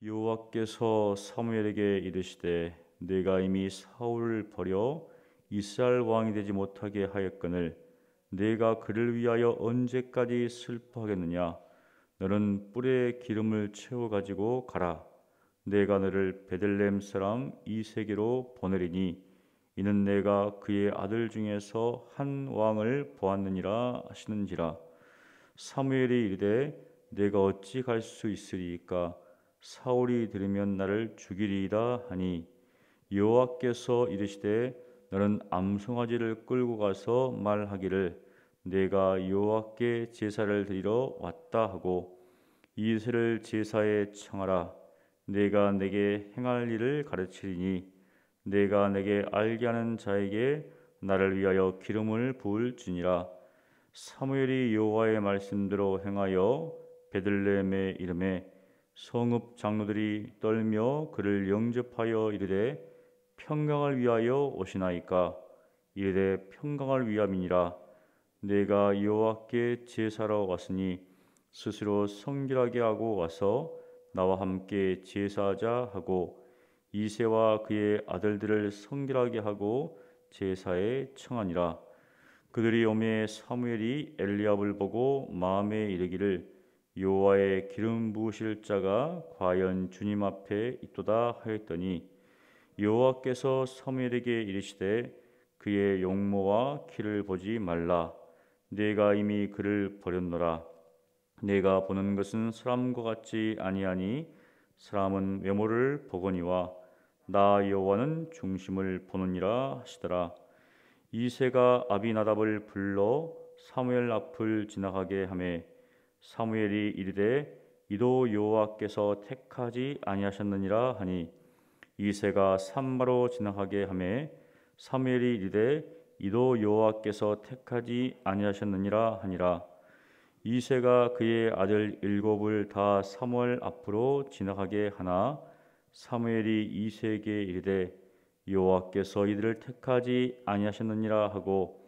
여호와께서 사무엘에게 이르시되 내가 이미 사울을 버려 이스라엘 왕이 되지 못하게 하였거늘 내가 그를 위하여 언제까지 슬퍼하겠느냐. 너는 뿔에 기름을 채워 가지고 가라. 내가 너를 베들레헴 사람 이세게로 보내리니 이는 내가 그의 아들 중에서 한 왕을 보았느니라 하시는지라. 사무엘이 이르되 내가 어찌 갈 수 있으리이까. 사울이 들으면 나를 죽이리이다 하니 여호와께서 이르시되 너는 암송아지를 끌고 가서 말하기를 내가 여호와께 제사를 드리러 왔다 하고 이새를 제사에 청하라. 내가 내게 행할 일을 가르치리니 내가 내게 알게 하는 자에게 나를 위하여 기름을 부을지니라. 사무엘이 여호와의 말씀대로 행하여 베들레헴에 이르매 성읍 장로들이 떨며 그를 영접하여 이르되 평강을 위하여 오시나이까. 이르되 평강을 위함이니라. 내가 여호와께 제사하러 왔으니 스스로 성결하게 하고 와서 나와 함께 제사하자 하고 이새와 그의 아들들을 성결하게 하고 제사에 청하니라. 그들이 오매 사무엘이 엘리압을 보고 마음에 이르기를 여호와의 기름 부으실 자가 과연 주님 앞에 있도다 하였더니 여호와께서 사무엘에게 이르시되 그의 용모와 키를 보지 말라. 내가 이미 그를 버렸노라. 내가 보는 것은 사람과 같지 아니하니 사람은 외모를 보거니와 나 여호와는 중심을 보느니라 하시더라. 이새가 아비나답을 불러 사무엘 앞을 지나가게 하매 사무엘이 이르되 이도 여호와께서 택하지 아니하셨느니라 하니 이새가 산마로 지나가게 하매 사무엘이 이르되 이도 여호와께서 택하지 아니하셨느니라 하니라. 이새가 그의 아들 일곱을 다 사무엘 앞으로 지나가게 하나 사무엘이 이새에게 이르되 여호와께서 이들을 택하지 아니하셨느니라 하고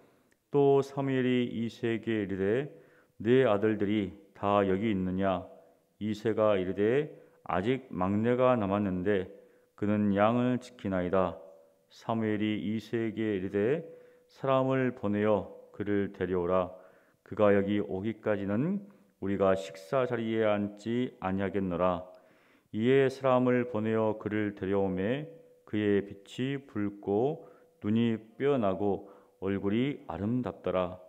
또 사무엘이 이새에게 이르되 네 아들들이 다 여기 있느냐. 이새가 이르되 아직 막내가 남았는데 그는 양을 지키나이다. 사무엘이 이새에게 이르되 사람을 보내어 그를 데려오라. 그가 여기 오기까지는 우리가 식사 자리에 앉지 아니하겠노라. 이에 사람을 보내어 그를 데려오매 그의 빛이 붉고 눈이 빼어나고 얼굴이 아름답더라.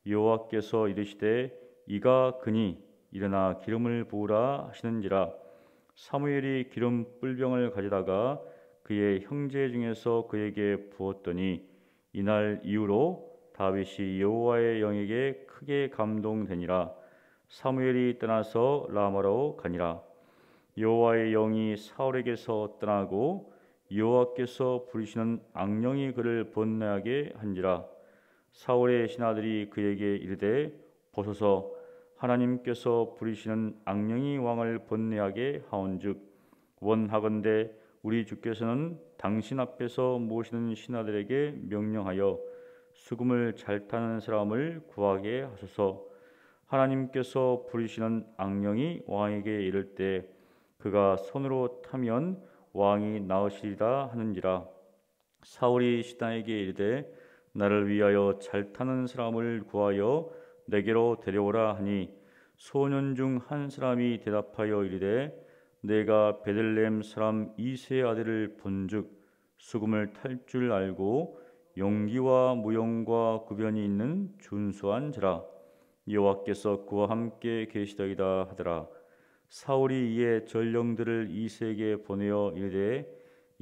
여호와께서 이르시되 이가 그니 일어나 기름을 부으라 하시는지라. 사무엘이 기름 뿔병을 가져다가 그의 형제 중에서 그에게 부었더니 이날 이후로 다윗이 여호와의 영에게 크게 감동되니라. 사무엘이 떠나서 라마로 가니라. 여호와의 영이 사울에게서 떠나고 여호와께서 부르시는 악령이 그를 번뇌하게 한지라. 사울의 신하들이 그에게 이르되 보소서 하나님께서 부르시는 악령이 왕을 번뇌하게 하온즉 원하건대 우리 주께서는 당신 앞에서 모시는 신하들에게 명령하여 수금을 잘 타는 사람을 구하게 하소서. 하나님께서 부르시는 악령이 왕에게 이를 때 그가 손으로 타면 왕이 나으시리라 하는지라. 사울이 신하에게 이르되 나를 위하여 잘 타는 사람을 구하여 내게로 데려오라 하니 소년 중 한 사람이 대답하여 이르되 내가 베들레헴 사람 이새의 아들을 본즉 수금을 탈 줄 알고 용기와 무용과 구변이 있는 준수한 자라. 여호와께서 그와 함께 계시더이다 하더라. 사울이 이에 전령들을 이새에게 보내어 이르되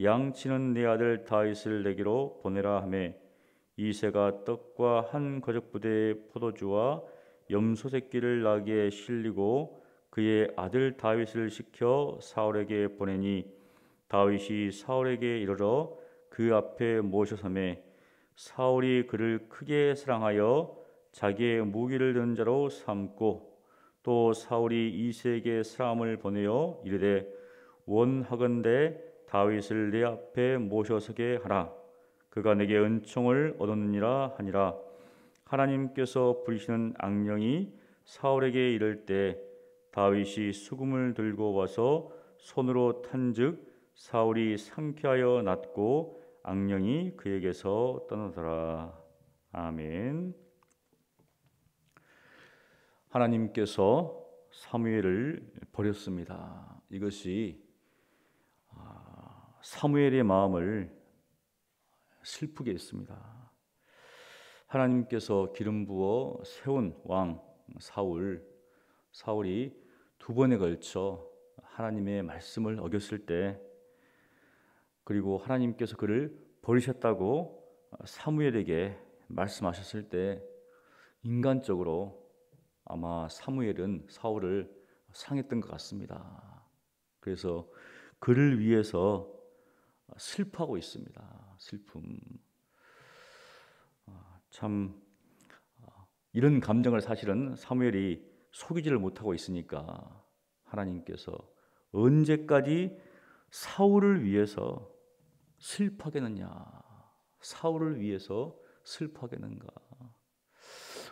양치는 내 아들 다윗을 내게로 보내라 하매 이새가 떡과 한 거적 부대의 포도주와 염소 새끼를 나귀에 실리고 그의 아들 다윗을 시켜 사울에게 보내니 다윗이 사울에게 이르러 그 앞에 모셔서매 사울이 그를 크게 사랑하여 자기의 무기를 든 자로 삼고 또 사울이 이새에게 사람을 보내어 이르되 원하건대 다윗을 내 앞에 모셔서게 하라. 그가 내게 은총을 얻었느니라 하니라. 하나님께서 부리시는 악령이 사울에게 이를 때 다윗이 수금을 들고 와서 손으로 탄즉 사울이 상쾌하여 낫고 악령이 그에게서 떠나더라. 아멘. 하나님께서 사무엘을 버렸습니다. 이것이 사무엘의 마음을 슬프게 했습니다. 하나님께서 기름 부어 세운 왕 사울이 두 번에 걸쳐 하나님의 말씀을 어겼을 때, 그리고 하나님께서 그를 버리셨다고 사무엘에게 말씀하셨을 때, 인간적으로 아마 사울을 상했던 것 같습니다. 그래서 그를 위해서 슬퍼하고 있습니다. 슬픔. 참 이런 감정을 사실은 사무엘이 속이지를 못하고 있으니까 하나님께서 언제까지 사울을 위해서 슬퍼하겠느냐, 사울을 위해서 슬퍼하겠는가.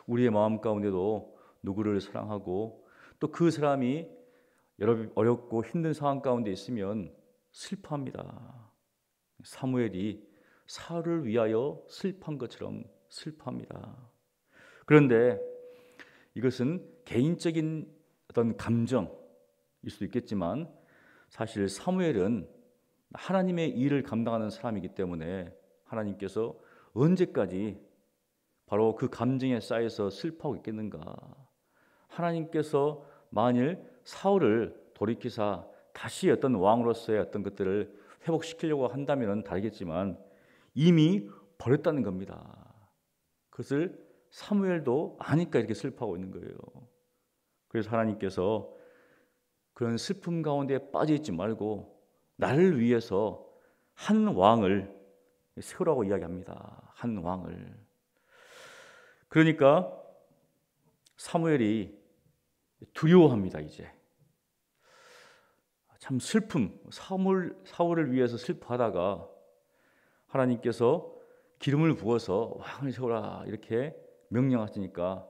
우리의 마음 가운데도 누구를 사랑하고 또 그 사람이 어렵고 힘든 상황 가운데 있으면 슬퍼합니다. 사무엘이 사울을 위하여 슬퍼한 것처럼 슬퍼합니다. 그런데 이것은 개인적인 어떤 감정일 수도 있겠지만, 사실 사무엘은 하나님의 일을 감당하는 사람이기 때문에 하나님께서 언제까지 바로 그 감정에 쌓여서 슬퍼하고 있겠는가. 하나님께서 만일 사울을 돌이키사 다시 어떤 왕으로서의 어떤 것들을 회복시키려고 한다면 다르겠지만 이미 버렸다는 겁니다. 그것을 사무엘도 아니까 이렇게 슬퍼하고 있는 거예요. 그래서 하나님께서 그런 슬픔 가운데 빠져있지 말고 나를 위해서 한 왕을 세우라고 이야기합니다. 한 왕을. 그러니까 사무엘이 두려워합니다. 이제 참 슬픔, 사울을 위해서 슬퍼하다가 하나님께서 기름을 부어서 왕을 세우라 이렇게 명령하시니까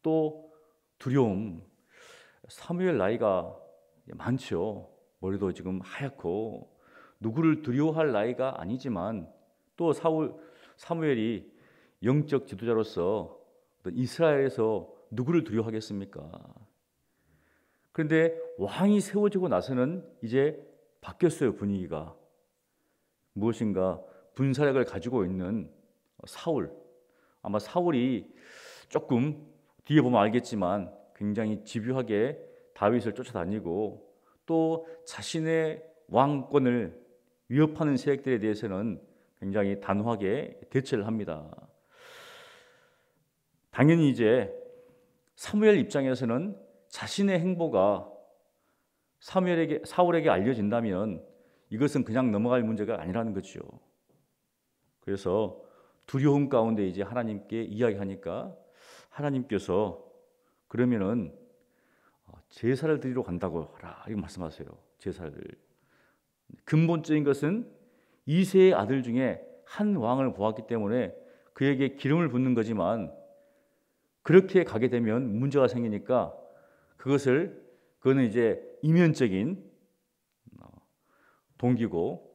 또 두려움. 사무엘 나이가 많죠. 머리도 지금 하얗고 누구를 두려워할 나이가 아니지만 또 사무엘이 영적 지도자로서 이스라엘에서 누구를 두려워하겠습니까? 그런데 왕이 세워지고 나서는 이제 바뀌었어요. 분위기가. 무엇인가 분사력을 가지고 있는 사울. 아마 사울이 조금 뒤에 보면 알겠지만 굉장히 집요하게 다윗을 쫓아다니고 또 자신의 왕권을 위협하는 세력들에 대해서는 굉장히 단호하게 대처를 합니다. 당연히 이제 사무엘 입장에서는 자신의 행보가 사울에게 알려진다면 이것은 그냥 넘어갈 문제가 아니라는 거죠. 그래서 두려움 가운데 이제 하나님께 이야기하니까 하나님께서 그러면은 제사를 드리러 간다고 하라 이렇게 말씀하세요. 제사를. 근본적인 것은 이새의 아들 중에 한 왕을 보았기 때문에 그에게 기름을 붓는 거지만 그렇게 가게 되면 문제가 생기니까 그거는 이제 이면적인 동기고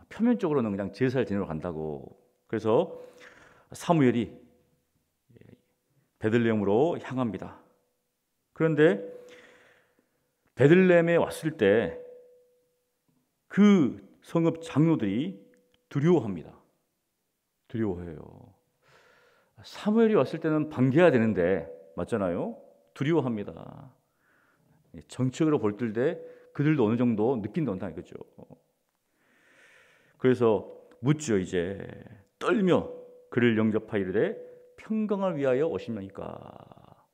표면적으로는 그냥 제사를 지내러 간다고. 그래서 사무엘이 베들레헴으로 향합니다. 그런데 베들레헴에 왔을 때 그 성읍 장로들이 두려워합니다. 두려워해요. 사무엘이 왔을 때는 반겨야 되는데 맞잖아요. 두려워합니다. 정책으로 볼 때 그들도 어느 정도 느낀다 이거죠. 그래서 묻죠. 이제 떨며 그를 영접하이르되 평강을 위하여 오십니까?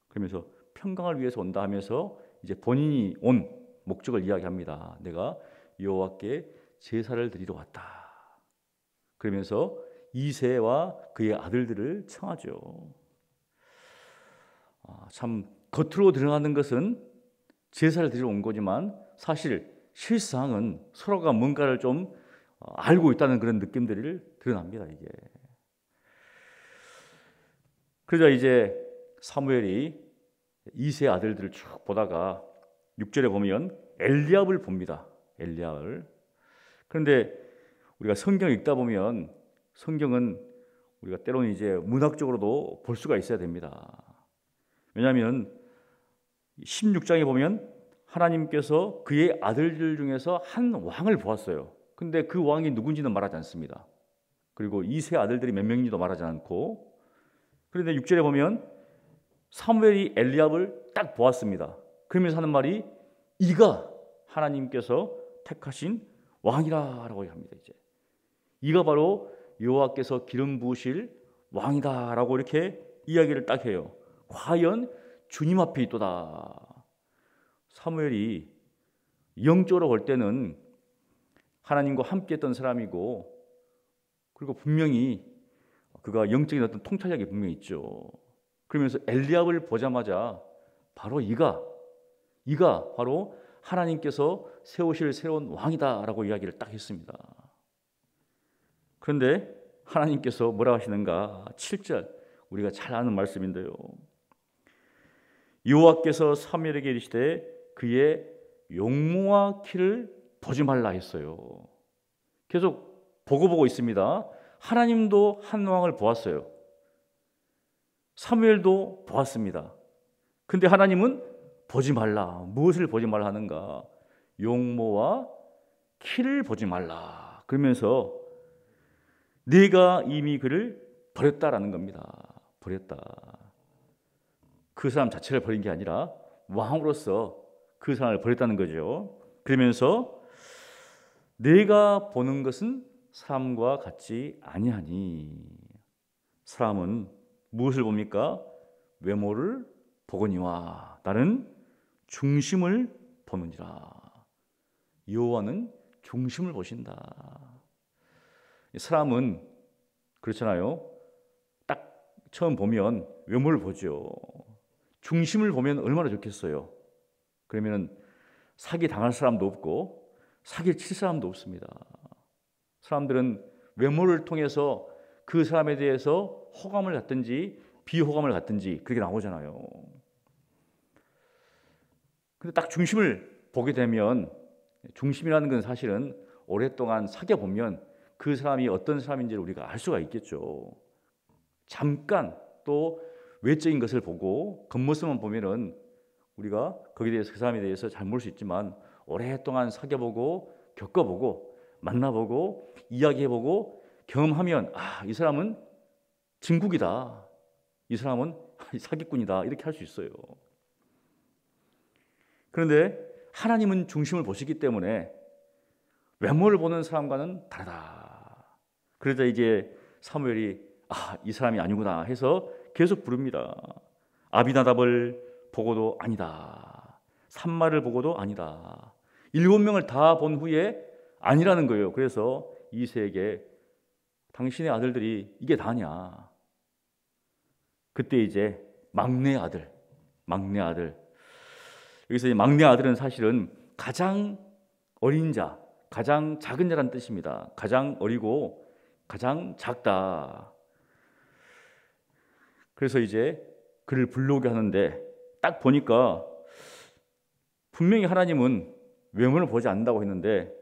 그러면서 평강을 위해서 온다 하면서 이제 본인이 온 목적을 이야기합니다. 내가 여호와께 제사를 드리러 왔다. 그러면서 이새와 그의 아들들을 청하죠. 참 겉으로 드러나는 것은 제사를 드리러 온 거지만 사실 실상은 서로가 뭔가를 좀 알고 있다는 그런 느낌들이 드러납니다. 이게. 그러자 이제 사무엘이 이새의 아들들을 쭉 보다가 6절에 보면 엘리압을 봅니다. 엘리압을. 그런데 우리가 성경 읽다 보면 성경은 우리가 때로는 이제 문학적으로도 볼 수가 있어야 됩니다. 왜냐하면 16장에 보면 하나님께서 그의 아들들 중에서 한 왕을 보았어요. 근데 그 왕이 누군지는 말하지 않습니다. 그리고 이 세 아들들이 몇 명인지도 말하지 않고, 그런데 6절에 보면 사무엘이 엘리압을 딱 보았습니다. 그러면서 하는 말이 이가 하나님께서 택하신 왕이라라고 합니다. 이가 바로 여호와께서 기름 부으실 왕이다라고 이렇게 이야기를 딱 해요. 과연 주님 앞에 있도다. 사무엘이 영적으로 볼 때는 하나님과 함께 했던 사람이고, 그리고 분명히 그가 영적인 어떤 통찰력이 분명히 있죠. 그러면서 엘리압을 보자마자 바로 이가 바로 하나님께서 세우실 새로운 왕이다라고 이야기를 딱 했습니다. 그런데 하나님께서 뭐라 하시는가? 7절 우리가 잘 아는 말씀인데요. 여호와께서 사무엘에게 이르시되 그의 용모와 키를 보지 말라 했어요. 계속 보고 있습니다. 하나님도 한 왕을 보았어요. 사무엘도 보았습니다. 근데 하나님은 보지 말라. 무엇을 보지 말라 하는가? 용모와 키를 보지 말라. 그러면서 네가 이미 그를 버렸다라는 겁니다. 버렸다. 그 사람 자체를 버린 게 아니라 왕으로서 그 사람을 버렸다는 거죠. 그러면서 내가 보는 것은 사람과 같지 아니하니. 사람은 무엇을 봅니까? 외모를 보거니와 나는 중심을 보느니라. 여호와는 중심을 보신다. 사람은 그렇잖아요. 딱 처음 보면 외모를 보죠. 중심을 보면 얼마나 좋겠어요. 그러면 사기 당할 사람도 없고 사기를 칠 사람도 없습니다. 사람들은 외모를 통해서 그 사람에 대해서 호감을 갖든지 비호감을 갖든지 그렇게 나오잖아요. 근데 딱 중심을 보게 되면, 중심이라는 건 사실은 오랫동안 사귀어 보면 그 사람이 어떤 사람인지를 우리가 알 수가 있겠죠. 잠깐 또 외적인 것을 보고 겉모습만 보면은 우리가 거기에 대해서 그 사람에 대해서 잘 모를 수 있지만, 오랫동안 사귀어보고 겪어보고 만나보고 이야기해보고 경험하면 이 사람은 진국이다, 이 사람은 사기꾼이다, 이렇게 할 수 있어요. 그런데 하나님은 중심을 보시기 때문에 외모를 보는 사람과는 다르다. 그러자 이제 사무엘이 이 사람이 아니구나 해서 계속 부릅니다. 아비나답을 보고도 아니다. 산마를 보고도 아니다. 7명을 다 본 후에 아니라는 거예요. 그래서 이새에게 당신의 아들들이 이게 다냐. 그때 이제 막내 아들. 여기서 이 막내 아들은 사실은 가장 어린 자, 가장 작은 자라는 뜻입니다. 가장 어리고 가장 작다. 그래서 이제 그를 불러오게 하는데 딱 보니까 분명히 하나님은 외모를 보지 않는다고 했는데,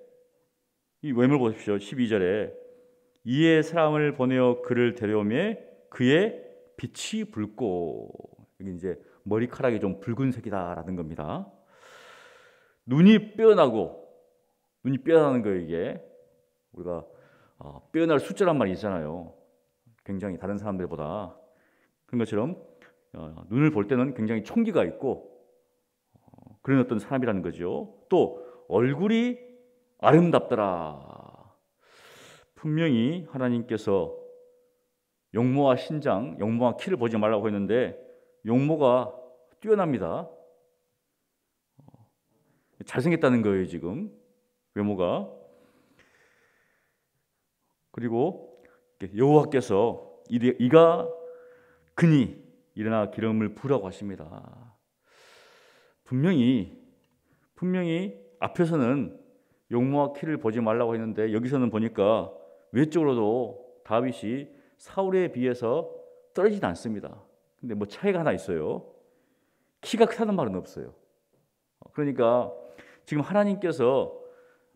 이 외모를 보십시오. 12절에 이에 사람을 보내어 그를 데려오매 그의 빛이 붉고, 여기 이제 머리카락이 좀 붉은색이다라는 겁니다. 눈이 빼어나고, 눈이 빼어나는 거예요. 이게 우리가 빼어날 숫자란 말이 있잖아요. 굉장히 다른 사람들보다. 그런 것처럼 눈을 볼 때는 굉장히 총기가 있고 그런 어떤 사람이라는 거죠. 또 얼굴이 아름답더라. 분명히 하나님께서 용모와 신장, 용모와 키를 보지 말라고 했는데 용모가 뛰어납니다. 잘생겼다는 거예요, 지금 외모가. 그리고 여호와께서 이가 그니 일어나 기름을 부으라고 하십니다. 분명히 앞에서는 용모와 키를 보지 말라고 했는데 여기서는 보니까 외적으로도 다윗이 사울에 비해서 떨어지지 않습니다. 근데 뭐 차이가 하나 있어요. 키가 크다는 말은 없어요. 그러니까 지금 하나님께서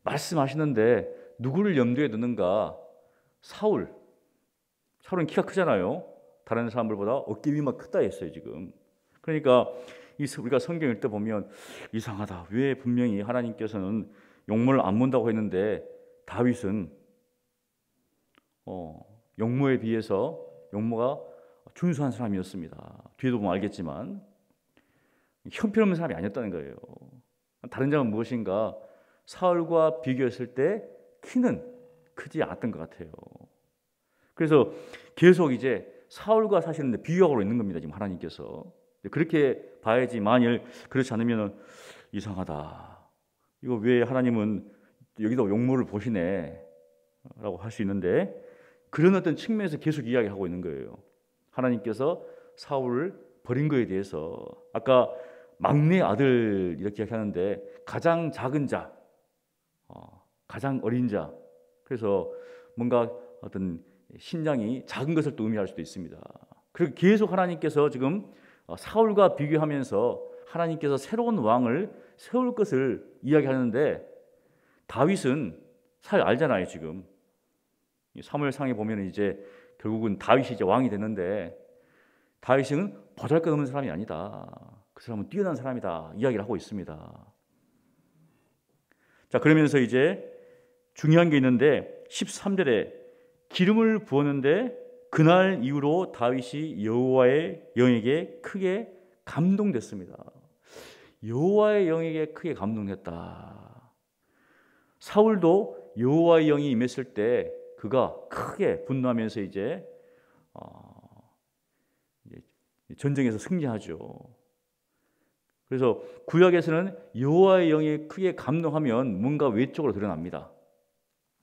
말씀하시는데 누구를 염두에 두는가? 사울은 키가 크잖아요. 다른 사람들보다 어깨 위만 크다 했어요 지금. 그러니까 우리가 성경 읽다 보면 이상하다. 왜 분명히 하나님께서는 용모를 안 본다고 했는데 다윗은 용모에 비해서 용모가 준수한 사람이었습니다. 뒤에도 보면 알겠지만 형편없는 사람이 아니었다는 거예요. 다른 점은 무엇인가? 사울과 비교했을 때 키는 크지 않았던 것 같아요. 그래서 계속 이제 사울과 사실은 비교하고 있는 겁니다. 지금 하나님께서 그렇게 봐야지. 만일 그렇지 않으면 이상하다. 이거 왜 하나님은 여기도 용모를 보시네? 라고 할 수 있는데 그런 어떤 측면에서 계속 이야기하고 있는 거예요. 하나님께서 사울을 버린 거에 대해서 아까 막내 아들 이렇게 이야기하는데 가장 작은 자, 가장 어린 자. 그래서 뭔가 어떤 신장이 작은 것을 또 의미할 수도 있습니다. 그리고 계속 하나님께서 지금 사울과 비교하면서 하나님께서 새로운 왕을 세울 것을 이야기하는데 다윗은 잘 알잖아요. 지금 사무엘상에 보면 이제 결국은 다윗이 이제 왕이 됐는데 다윗은 보잘것없는 사람이 아니다. 그 사람은 뛰어난 사람이다. 이야기를 하고 있습니다. 자, 그러면서 이제 중요한 게 있는데 13절에 기름을 부었는데 그날 이후로 다윗이 여호와의 영에게 크게 감동됐습니다. 여호와의 영에게 크게 감동했다. 사울도 여호와의 영이 임했을 때 그가 크게 분노하면서 이제 전쟁에서 승리하죠. 그래서 구약에서는 여호와의 영이 크게 감동하면 뭔가 외적으로 드러납니다.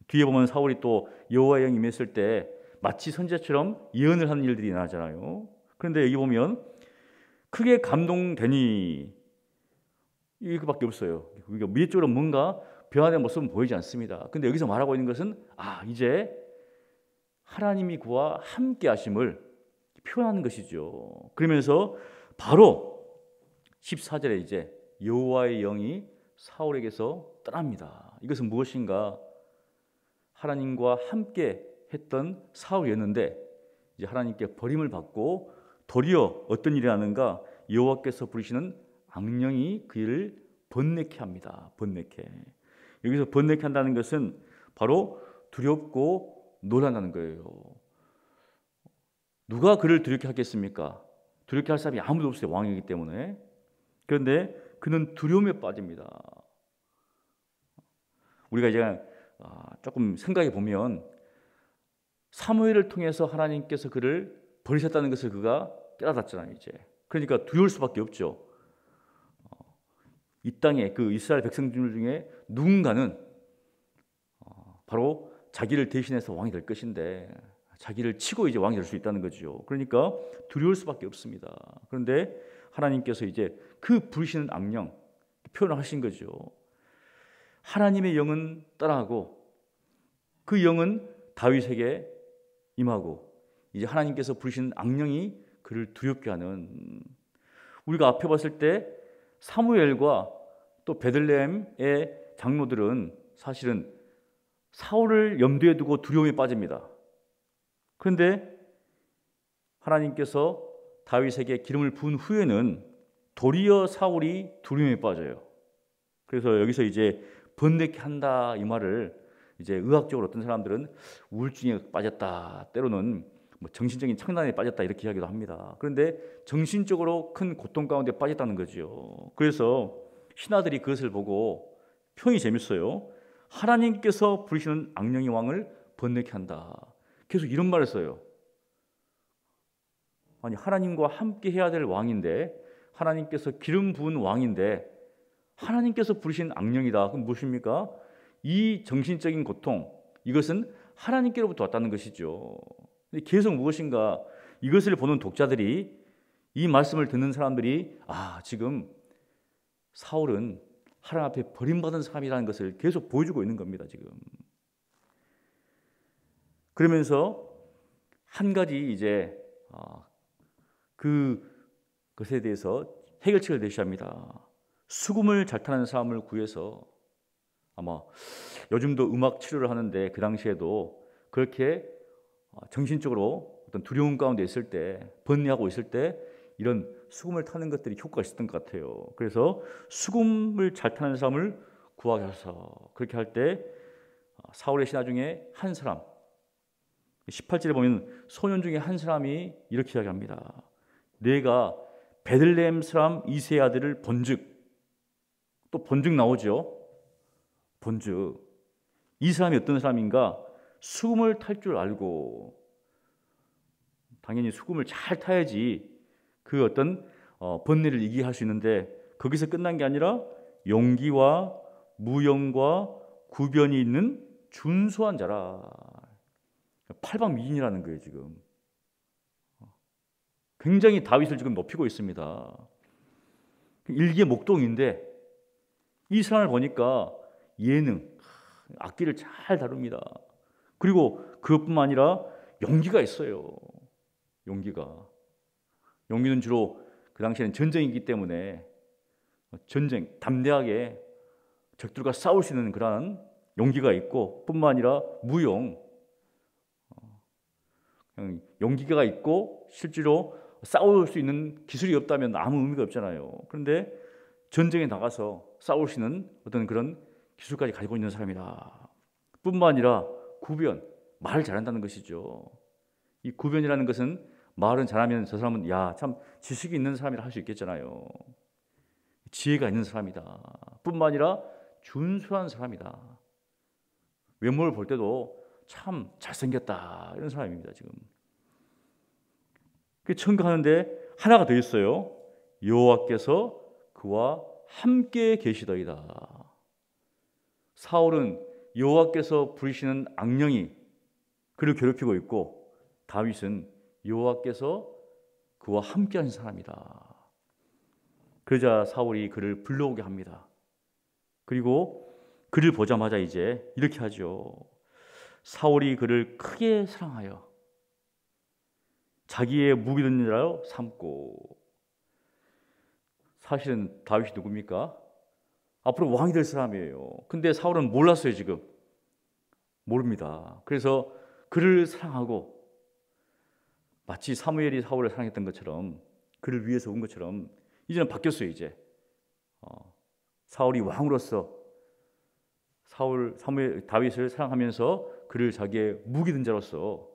뒤에 보면 사울이 또 여호와의 영이 임했을 때 마치 선지자처럼 예언을 하는 일들이 나잖아요. 그런데 여기 보면 크게 감동되니 이거밖에 없어요. 외적으로 뭔가 변화된 모습은 보이지 않습니다. 근데 여기서 말하고 있는 것은 이제 하나님이 그와 함께 하심을 표현하는 것이죠. 그러면서 바로 14절에 이제 여호와의 영이 사울에게서 떠납니다. 이것은 무엇인가? 하나님과 함께 했던 사울이었는데 이제 하나님께 버림을 받고 도리어 어떤 일이 하는가? 여호와께서 부르시는 악령이 그를 번뇌케 합니다. 번뇌케. 여기서 번뇌케 한다는 것은 바로 두렵고 놀란다는 거예요. 누가 그를 두렵게 하겠습니까? 두렵게 할 사람이 아무도 없어요. 왕이기 때문에. 그런데 그는 두려움에 빠집니다. 우리가 이제 조금 생각해 보면 사무엘을 통해서 하나님께서 그를 버리셨다는 것을 그가 깨달았잖아요. 이제 그러니까 두려울 수밖에 없죠. 이 땅에 그 이스라엘 백성들 중에 누군가는 바로 자기를 대신해서 왕이 될 것인데 자기를 치고 이제 왕이 될 수 있다는 거죠. 그러니까 두려울 수밖에 없습니다. 그런데 하나님께서 이제 그 부르시는 악령 표현을 하신 거죠. 하나님의 영은 떠나고 그 영은 다윗에게 임하고 이제 하나님께서 부르시는 악령이 그를 두렵게 하는. 우리가 앞에 봤을 때 사무엘과 또 베들레헴의 장로들은 사실은 사울을 염두에 두고 두려움에 빠집니다. 그런데 하나님께서 다윗에게 기름을 부은 후에는 도리어 사울이 두려움에 빠져요. 그래서 여기서 이제 번뇌케 한다 이 말을 이제 의학적으로 어떤 사람들은 우울증에 빠졌다, 때로는 뭐 정신적인 착란에 빠졌다 이렇게 이야기도 합니다. 그런데 정신적으로 큰 고통 가운데 빠졌다는 거죠. 그래서 신하들이 그것을 보고 표현이 재밌어요. 하나님께서 부르시는 악령의 왕을 번뇌케 한다. 계속 이런 말을 써요. 아니 하나님과 함께 해야 될 왕인데 하나님께서 기름 부은 왕인데 하나님께서 부르신 악령이다. 그럼 무엇입니까? 이 정신적인 고통 이것은 하나님께로부터 왔다는 것이죠. 근데 계속 무엇인가 이것을 보는 독자들이 이 말씀을 듣는 사람들이 지금 사울은 하나님 앞에 버림받은 사람이라는 것을 계속 보여주고 있는 겁니다. 지금. 그러면서 한 가지 이제 그것에 대해서 해결책을 제시합니다. 수금을 잘 타는 사람을 구해서, 아마 요즘도 음악 치료를 하는데 그 당시에도 그렇게 정신적으로 어떤 두려움 가운데 있을 때, 번뇌하고 있을 때 이런 수금을 타는 것들이 효과가 있었던 것 같아요. 그래서 수금을 잘 타는 사람을 구하셔서, 그렇게 할 때 사울의 신하 중에 한 사람, 18절에 보면 소년 중에 한 사람이 이렇게 이야기합니다. 내가 베들레헴 사람 이새의 아들을 본즉, 또 본즉 나오죠. 본즉 이 사람이 어떤 사람인가? 수금을 탈 줄 알고, 당연히 수금을 잘 타야지 그 어떤 번뇌를 이기게 할 수 있는데, 거기서 끝난 게 아니라 용기와 무용과 구변이 있는 준수한 자라. 팔방미인이라는 거예요. 지금 굉장히 다윗을 지금 높이고 있습니다. 일개 목동인데 이 사람을 보니까 예능, 악기를 잘 다룹니다. 그리고 그것뿐만 아니라 용기가 있어요. 용기는 주로 그 당시에는 전쟁이기 때문에 전쟁, 담대하게 적들과 싸울 수 있는 그러한 용기가 있고, 뿐만 아니라 무용, 용기가 있고 실제로 싸울 수 있는 기술이 없다면 아무 의미가 없잖아요. 그런데 전쟁에 나가서 싸울 수 있는 어떤 그런 기술까지 가지고 있는 사람이다. 뿐만 아니라 구변, 말을 잘한다는 것이죠. 이 구변이라는 것은 말은 잘하면 저 사람은 야, 참 지식이 있는 사람이라 할 수 있겠잖아요. 지혜가 있는 사람이다. 뿐만 아니라 준수한 사람이다. 외모를 볼 때도 참 잘생겼다, 이런 사람입니다. 지금 청구하는데 하나가 더 있어요. 여호와께서 그와 함께 계시더이다. 사울은 여호와께서 부르시는 악령이 그를 괴롭히고 있고, 다윗은 여호와께서 그와 함께 하신 사람이다. 그러자 사울이 그를 불러오게 합니다. 그리고 그를 보자마자 이제 이렇게 하죠. 사울이 그를 크게 사랑하여 자기의 무기된 자로 삼고. 사실은 다윗이 누굽니까? 앞으로 왕이 될 사람이에요. 근데 사울은 몰랐어요. 지금 모릅니다. 그래서 그를 사랑하고, 마치 사무엘이 사울을 사랑했던 것처럼, 그를 위해서 온 것처럼 이제는 바뀌었어요. 이제 사울이 왕으로서 사무엘, 다윗을 사랑하면서 그를 자기의 무기된 자로서,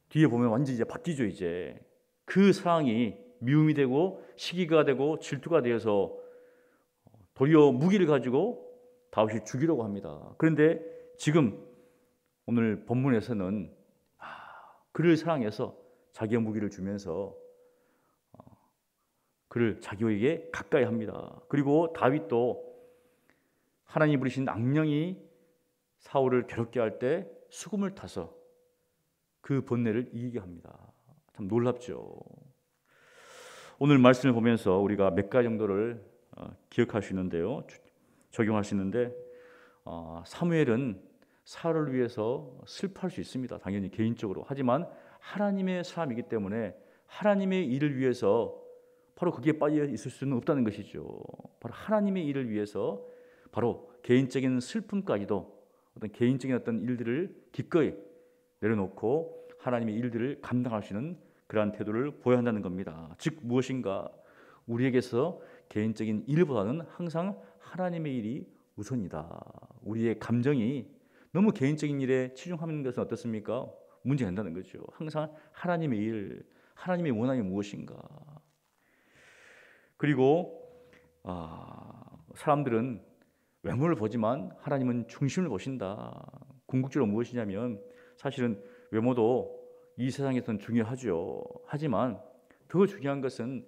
뒤에 보면 완전히 이제 바뀌죠. 이제 그 사랑이 미움이 되고 시기가 되고 질투가 되어서 도리어 무기를 가지고 다윗을 죽이려고 합니다. 그런데 지금 오늘 본문에서는 그를 사랑해서 자기의 무기를 주면서 그를 자기에게 가까이 합니다. 그리고 다윗도 하나님 부르신 악령이 사울을 괴롭게 할 때 수금을 타서 그 번뇌를 이기게 합니다. 참 놀랍죠. 오늘 말씀을 보면서 우리가 몇 가지 정도를 기억할 수 있는데요, 적용할 수 있는데, 사무엘은 사울을 위해서 슬퍼할 수 있습니다. 당연히 개인적으로. 하지만 하나님의 사람이기 때문에 하나님의 일을 위해서 바로 거기에 빠져 있을 수는 없다는 것이죠. 바로 하나님의 일을 위해서 바로 개인적인 슬픔까지도 어떤 개인적인 어떤 일들을 기꺼이 내려놓고 하나님의 일들을 감당할 수 있는 그러한 태도를 보여야 한다는 겁니다. 즉 무엇인가, 우리에게서 개인적인 일보다는 항상 하나님의 일이 우선이다. 우리의 감정이 너무 개인적인 일에 치중하는 것은 어떻습니까? 문제가 된다는 거죠. 항상 하나님의 일, 하나님의 원함이 무엇인가. 그리고 사람들은 외모를 보지만 하나님은 중심을 보신다. 궁극적으로 무엇이냐면, 사실은 외모도 이 세상에서는 중요하죠. 하지만 더 중요한 것은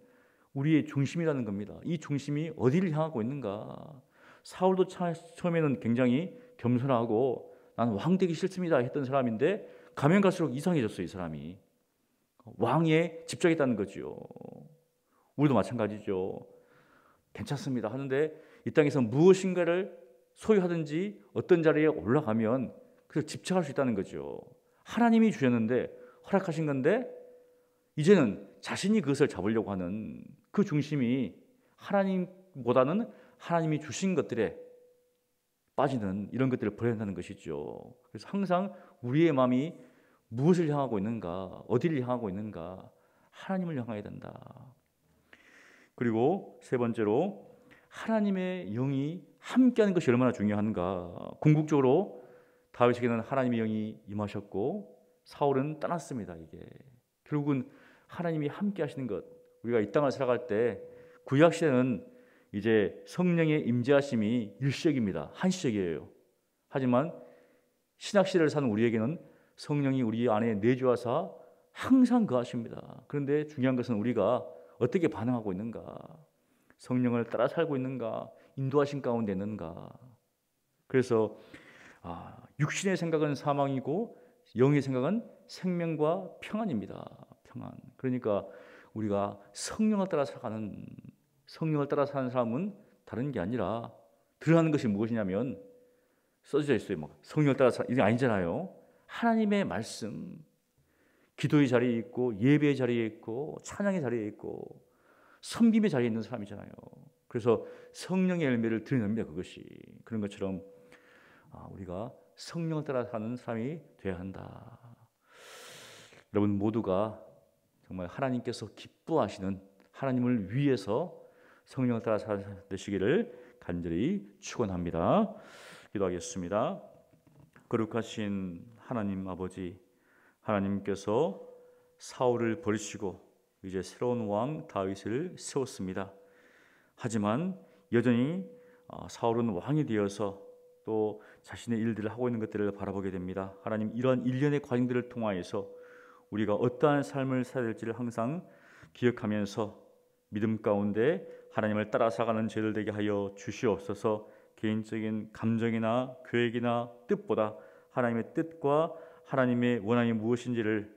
우리의 중심이라는 겁니다. 이 중심이 어디를 향하고 있는가. 사울도 처음에는 굉장히 겸손하고 나는 왕 되기 싫습니다 했던 사람인데, 가면 갈수록 이상해졌어요. 이 사람이 왕에 집착했다는 거죠. 우리도 마찬가지죠. 괜찮습니다 하는데 이 땅에서 무엇인가를 소유하든지 어떤 자리에 올라가면 그래서 집착할 수 있다는 거죠. 하나님이 주셨는데, 허락하신 건데 이제는 자신이 그것을 잡으려고 하는 그 중심이 하나님보다는 하나님이 주신 것들에 빠지는 이런 것들을 버려야 한다는 것이죠. 그래서 항상 우리의 마음이 무엇을 향하고 있는가, 어디를 향하고 있는가, 하나님을 향해야 된다. 그리고 세 번째로 하나님의 영이 함께하는 것이 얼마나 중요한가. 궁극적으로 다윗에게는 하나님의 영이 임하셨고 사울은 떠났습니다. 이게 결국은 하나님이 함께하시는 것. 우리가 이 땅을 살아갈 때 구약 시대는 이제 성령의 임재하심이 일시적입니다. 한시적이에요. 하지만 신약 시대를 사는 우리에게는 성령이 우리 안에 내주하사 항상 거하십니다. 그런데 중요한 것은 우리가 어떻게 반응하고 있는가, 성령을 따라 살고 있는가, 인도하신 가운데 있는가. 그래서 육신의 생각은 사망이고 영의 생각은 생명과 평안입니다. 평안. 그러니까 우리가 성령을 따라 살아가는, 성령을 따라 사는 사람은 다른 게 아니라 드러나는 것이 무엇이냐면 써져 있어요. 성령을 따라 이게 아니잖아요. 하나님의 말씀, 기도의 자리에 있고 예배의 자리에 있고 찬양의 자리에 있고 섬김의 자리에 있는 사람이잖아요. 그래서 성령의 열매를 드러냅니다. 그것이 그런 것처럼 우리가 성령을 따라 사는 사람이 되어야 한다. 여러분 모두가 정말 하나님께서 기뻐하시는, 하나님을 위해서 성령을 따라 사시기를 간절히 축원합니다. 기도하겠습니다. 거룩하신 하나님 아버지, 하나님께서 사울을 버리시고 이제 새로운 왕 다윗을 세웠습니다. 하지만 여전히 사울은 왕이 되어서 또 자신의 일들을 하고 있는 것들을 바라보게 됩니다. 하나님, 이러한 일련의 과정들을 통하여서 우리가 어떠한 삶을 살아야 될지를 항상 기억하면서 믿음 가운데 하나님을 따라 살아가는 죄를 되게 하여 주시옵소서. 개인적인 감정이나 계획이나 뜻보다 하나님의 뜻과 하나님의 원함이 무엇인지를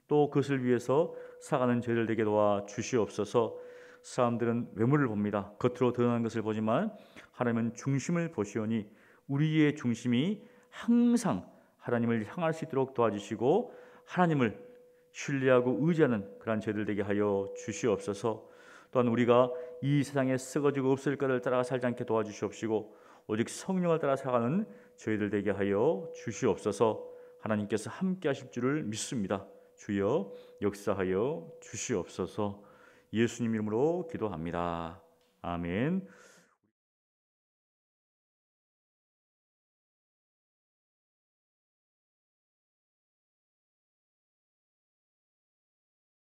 또 그것을 위해서 살아가는 죄를 되게 도와 주시옵소서. 사람들은 외모를 봅니다. 겉으로 드러나는 것을 보지만 하나님은 중심을 보시오니 우리의 중심이 항상 하나님을 향할 수 있도록 도와주시고 하나님을 신뢰하고 의지하는 그러한 죄들 되게 하여 주시옵소서. 또한 우리가 이 세상에 썩어지고 없을 것을 따라 살지 않게 도와주시옵시고 오직 성령을 따라 살아가는 저희들 되게 하여 주시옵소서. 하나님께서 함께 하실 줄을 믿습니다. 주여 역사하여 주시옵소서. 예수님 이름으로 기도합니다. 아멘.